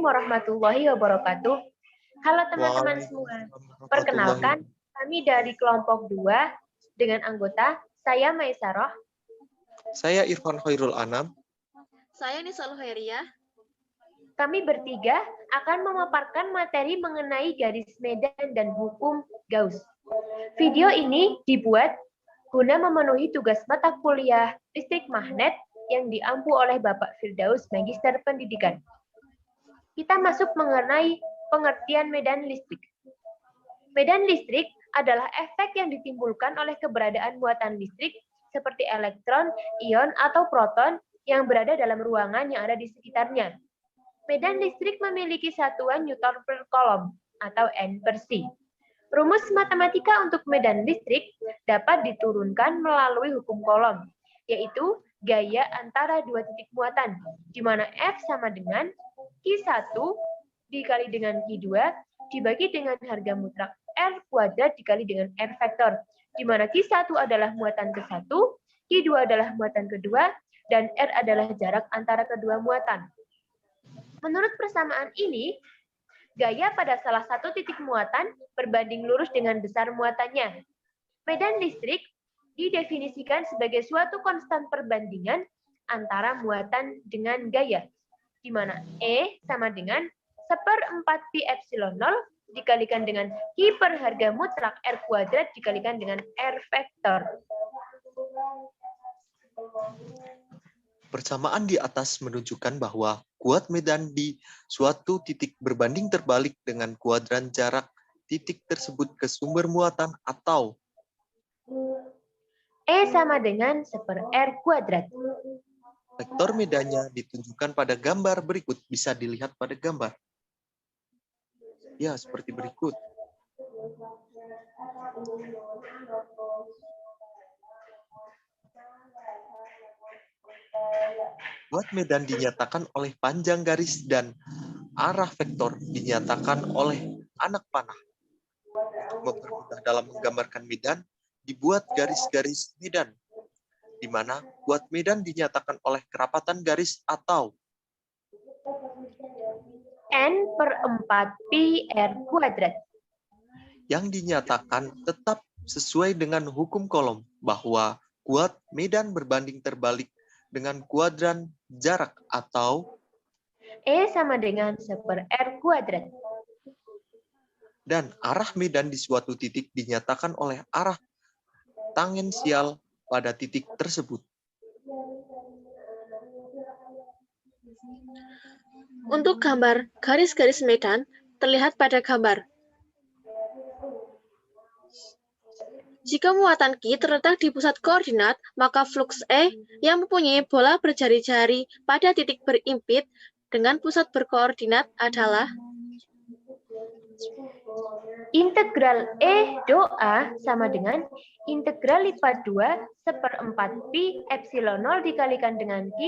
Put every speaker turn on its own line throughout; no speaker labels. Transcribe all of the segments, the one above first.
warahmatullahi wabarakatuh. Halo teman-teman semua. Perkenalkan, kami dari kelompok 2 dengan anggota saya Maisaroh.
Saya Irfan Khairul Anam.
Saya Nisa Luhairia.
Kami bertiga akan memaparkan materi mengenai garis medan dan hukum Gauss. Video ini dibuat guna memenuhi tugas mata kuliah listrik magnet yang diampu oleh Bapak Firdaus, Magister Pendidikan. Kita masuk mengenai pengertian medan listrik. Medan listrik adalah efek yang ditimbulkan oleh keberadaan muatan listrik seperti elektron, ion, atau proton yang berada dalam ruangan yang ada di sekitarnya. Medan listrik memiliki satuan Newton per Coulomb atau N per C. Rumus matematika untuk medan listrik dapat diturunkan melalui hukum Coulomb, yaitu gaya antara dua titik muatan, di mana F sama dengan Q1 dikali dengan Q2 dibagi dengan harga mutlak R kuadrat dikali dengan R vektor, di mana Q1 adalah muatan ke-1, Q2 adalah muatan kedua, dan R adalah jarak antara kedua muatan. Menurut persamaan ini, gaya pada salah satu titik muatan berbanding lurus dengan besar muatannya. Medan listrik didefinisikan sebagai suatu konstan perbandingan antara muatan dengan gaya, di mana E sama dengan 1/4 pi epsilon 0 dikalikan dengan Q per harga mutlak R kuadrat dikalikan dengan R vektor.
Persamaan di atas menunjukkan bahwa kuat medan di suatu titik berbanding terbalik dengan kuadran jarak titik tersebut ke sumber muatan atau
E sama dengan 1/R kuadrat.
vektor medannya ditunjukkan pada gambar berikut. Bisa dilihat pada gambar. Ya, seperti berikut. Kuat medan dinyatakan oleh panjang garis dan arah vektor dinyatakan oleh anak panah. Mempermudah dalam menggambarkan medan, dibuat garis-garis medan, di mana kuat medan dinyatakan oleh kerapatan garis atau
N/4 pi R kuadrat.
Yang dinyatakan tetap sesuai dengan hukum Coulomb bahwa kuat medan berbanding terbalik dengan kuadran jarak atau
E sama dengan 1/R kuadrat.
Dan arah medan di suatu titik dinyatakan oleh arah tangensial pada titik tersebut.
Untuk gambar garis-garis medan terlihat pada gambar. Jika muatan Q terletak di pusat koordinat, maka flux E yang mempunyai bola berjari-jari pada titik berimpit dengan pusat berkoordinat adalah
Integral E do A sama dengan integral lipat 2 1/4 pi epsilon 0 dikalikan dengan Q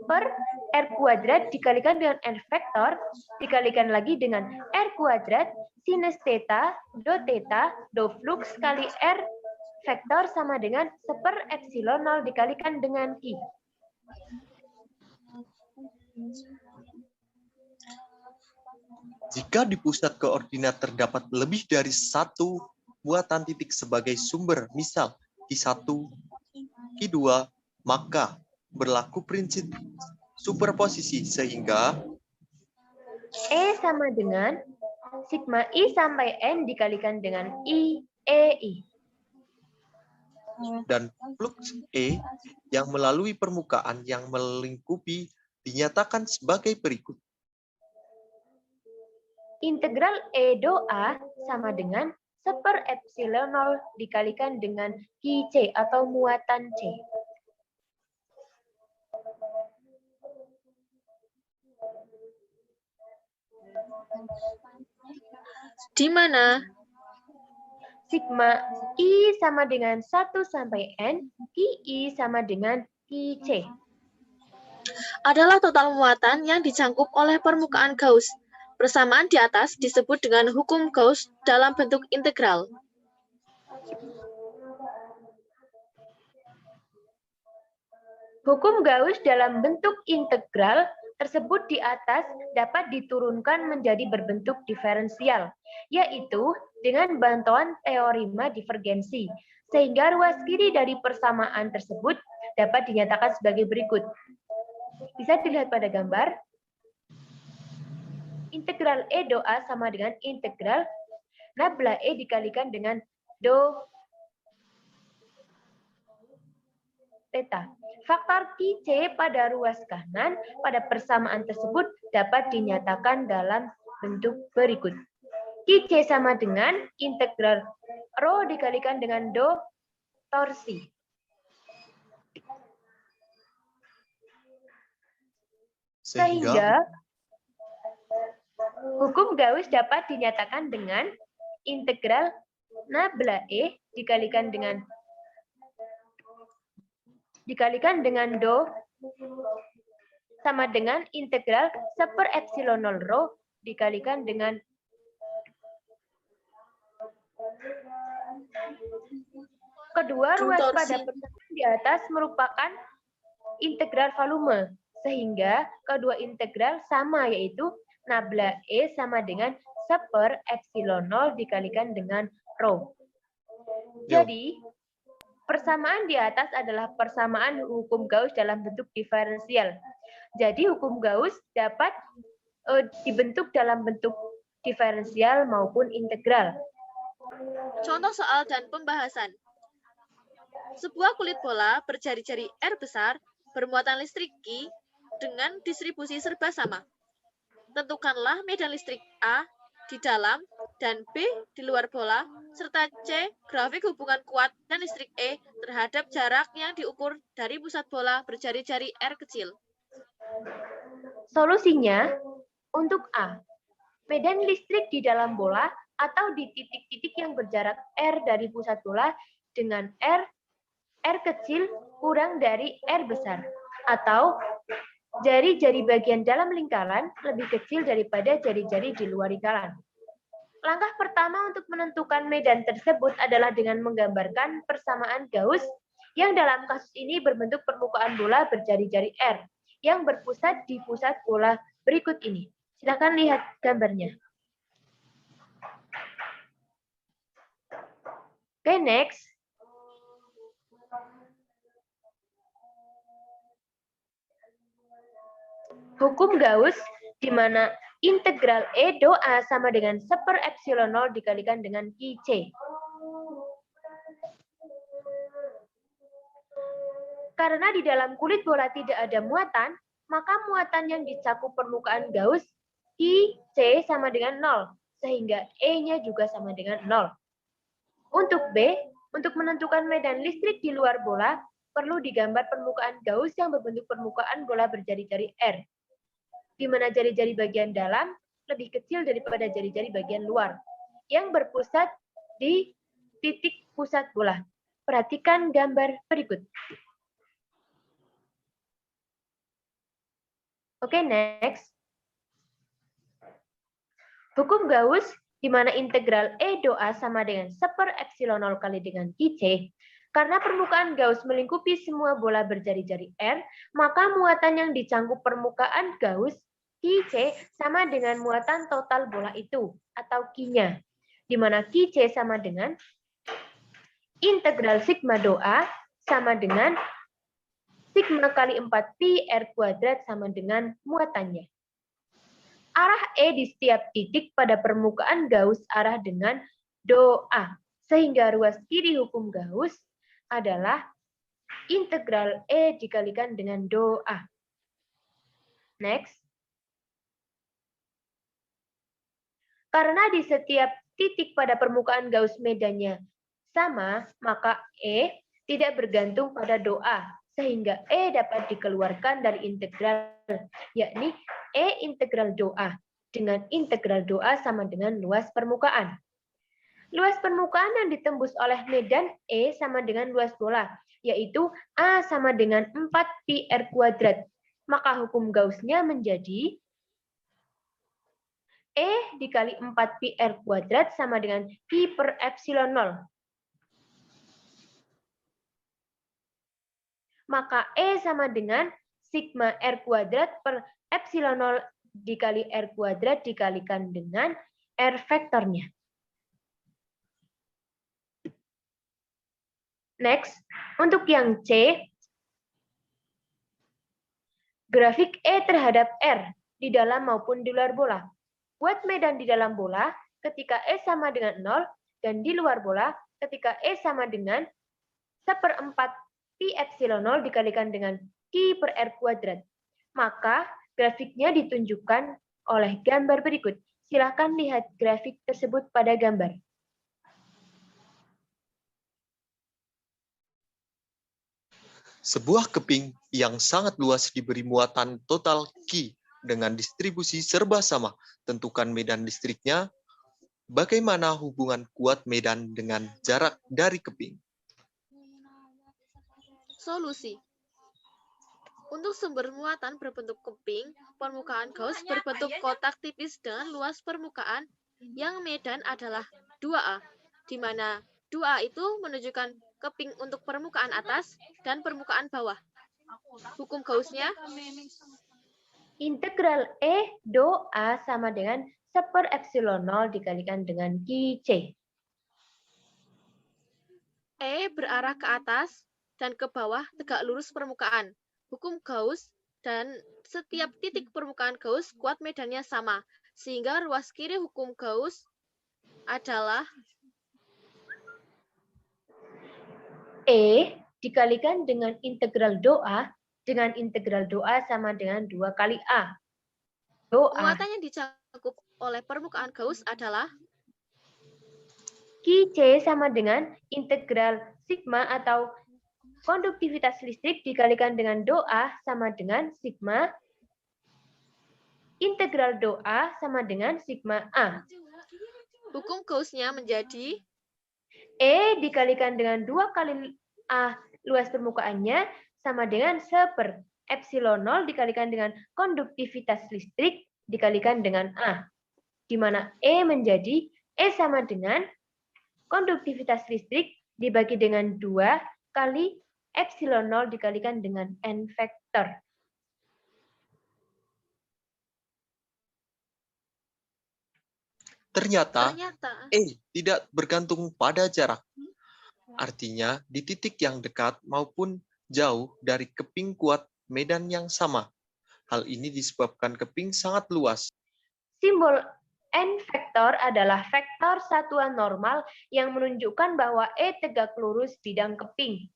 per R kuadrat dikalikan dengan R vektor dikalikan lagi dengan R kuadrat sinus theta do flux kali R vektor sama dengan 1 epsilon 0 dikalikan dengan Q.
Jika di pusat koordinat terdapat lebih dari satu muatan titik sebagai sumber, misal Q1, Q2, maka berlaku prinsip superposisi sehingga
E sama dengan sigma I sampai N dikalikan dengan I, EI.
dan flux E yang melalui permukaan yang melingkupi dinyatakan sebagai berikut.
Integral E do A sama dengan 1 epsilon 0 dikalikan dengan QC atau muatan C.
di mana
Sigma I sama dengan 1 sampai N, QI sama dengan QC.
adalah total muatan yang dicangkup oleh permukaan Gauss. Persamaan di atas disebut dengan hukum Gauss dalam bentuk integral.
Hukum Gauss dalam bentuk integral tersebut di atas dapat diturunkan menjadi berbentuk diferensial, yaitu dengan bantuan teorema divergensi, sehingga ruas kiri dari persamaan tersebut dapat dinyatakan sebagai berikut. Bisa dilihat pada gambar. Integral E do A sama dengan integral nabla E dikalikan dengan do theta. Faktor QC pada ruas kanan pada persamaan tersebut dapat dinyatakan dalam bentuk berikut. QC sama dengan integral rho dikalikan dengan do torsi. Sehingga hukum Gauss dapat dinyatakan dengan integral nabla E dikalikan dengan do sama dengan integral 1/epsilon 0 rho dikalikan dengan kedua ruas pada persamaan di atas merupakan integral volume, sehingga kedua integral sama, yaitu nabla E sama dengan 1/epsilon 0 dikalikan dengan rho. Jadi, persamaan di atas adalah persamaan hukum Gauss dalam bentuk diferensial. Jadi, hukum Gauss dapat dibentuk dalam bentuk diferensial maupun integral.
Contoh soal dan pembahasan. Sebuah kulit bola berjari-jari R besar bermuatan listrik Q dengan distribusi serba sama. Tentukanlah medan listrik A di dalam dan B di luar bola, serta C grafik hubungan kuat dan listrik E terhadap jarak yang diukur dari pusat bola berjari-jari R kecil.
Solusinya, untuk A, medan listrik di dalam bola atau di titik-titik yang berjarak R dari pusat bola dengan R kecil kurang dari R besar, atau jari-jari bagian dalam lingkaran lebih kecil daripada jari-jari di luar lingkaran. Langkah pertama untuk menentukan medan tersebut adalah dengan menggambarkan persamaan Gauss yang dalam kasus ini berbentuk permukaan bola berjari-jari R yang berpusat di pusat bola berikut ini. Silakan lihat gambarnya. Oke, next. Hukum Gauss di mana integral E do A sama dengan 1/epsilon 0 dikalikan dengan QC. Karena di dalam kulit bola tidak ada muatan, maka muatan yang dicakup permukaan Gauss QC sama dengan 0, sehingga E-nya juga sama dengan 0. Untuk B, untuk menentukan medan listrik di luar bola, perlu digambar permukaan Gauss yang berbentuk permukaan bola berjari-jari R, di mana jari-jari bagian dalam lebih kecil daripada jari-jari bagian luar, yang berpusat di titik pusat bola. Perhatikan gambar berikut. Oke, next. Hukum Gauss di mana integral E do A sama dengan 1/epsilon 0 kali dengan QC. Karena permukaan Gauss melingkupi semua bola berjari-jari R, maka muatan yang dicangkup permukaan Gauss QC sama dengan muatan total bola itu, atau Q-nya, di mana QC sama dengan integral sigma do A sama dengan sigma kali 4pi R kuadrat sama dengan muatannya. Arah E di setiap titik pada permukaan Gauss arah dengan do A, sehingga ruas kiri hukum Gauss adalah integral E dikalikan dengan do A. Next. Karena di setiap titik pada permukaan Gauss medannya sama, maka E tidak bergantung pada do A, sehingga E dapat dikeluarkan dari integral, yakni E integral do A dengan integral do A sama dengan luas permukaan. Luas permukaan yang ditembus oleh medan E sama dengan luas bola, yaitu A sama dengan 4pi R kuadrat. Maka hukum Gauss-nya menjadi E dikali 4pi R kuadrat sama dengan pi per epsilon 0. Maka E sama dengan sigma R kuadrat per epsilon 0 dikali R kuadrat dikalikan dengan R vektornya. Next, untuk yang C, grafik E terhadap R di dalam maupun di luar bola. Buat medan di dalam bola ketika E sama dengan 0 dan di luar bola ketika E sama dengan 1/4 pi epsilon 0 dikalikan dengan Q per R kuadrat. Maka grafiknya ditunjukkan oleh gambar berikut. Silakan lihat grafik tersebut pada gambar.
Sebuah keping yang sangat luas diberi muatan total Q dengan distribusi serba sama. Tentukan medan listriknya. Bagaimana hubungan kuat medan dengan jarak dari keping?
Solusi. Untuk sumber muatan berbentuk keping, permukaan Gauss berbentuk kotak tipis dengan luas permukaan yang medan adalah 2A, di mana 2A itu menunjukkan keping untuk permukaan atas dan permukaan bawah. Hukum Gauss-nya,
Integral E do A sama dengan 1/epsilon 0 dikalikan dengan Q C.
E berarah ke atas dan ke bawah tegak lurus permukaan. Hukum Gauss dan setiap titik permukaan Gauss kuat medannya sama, sehingga ruas kiri hukum Gauss adalah
E dikalikan dengan integral do A dengan integral do A sama dengan 2 kali A. Do A
muatan yang dicakup oleh permukaan Gauss adalah
Q C sama dengan integral sigma atau konduktivitas listrik dikalikan dengan do A sama dengan sigma integral do A sama dengan sigma A.
hukum Gauss-nya menjadi
E dikalikan dengan 2 kali A luas permukaannya sama dengan 1/epsilon 0 dikalikan dengan konduktivitas listrik dikalikan dengan A. Di mana E menjadi E sama dengan konduktivitas listrik dibagi dengan 2 kali epsilon 0 dikalikan dengan N vektor.
Ternyata E tidak bergantung pada jarak. Artinya, di titik yang dekat maupun jauh dari keping kuat medan yang sama. Hal ini disebabkan keping sangat luas.
Simbol N vektor adalah vektor satuan normal yang menunjukkan bahwa E tegak lurus bidang keping.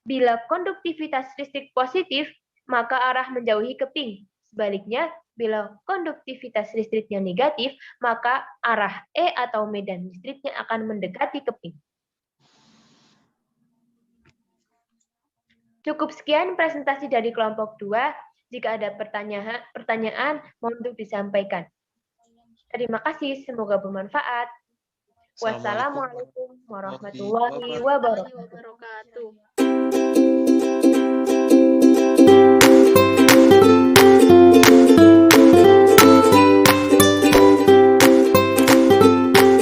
Bila konduktivitas listrik positif, maka arah menjauhi keping. Sebaliknya, bila konduktivitas listriknya negatif, maka arah E atau medan listriknya akan mendekati keping. Cukup sekian presentasi dari kelompok 2. Jika ada pertanyaan mohon untuk disampaikan. Terima kasih, semoga bermanfaat. Wassalamualaikum warahmatullahi wabarakatuh.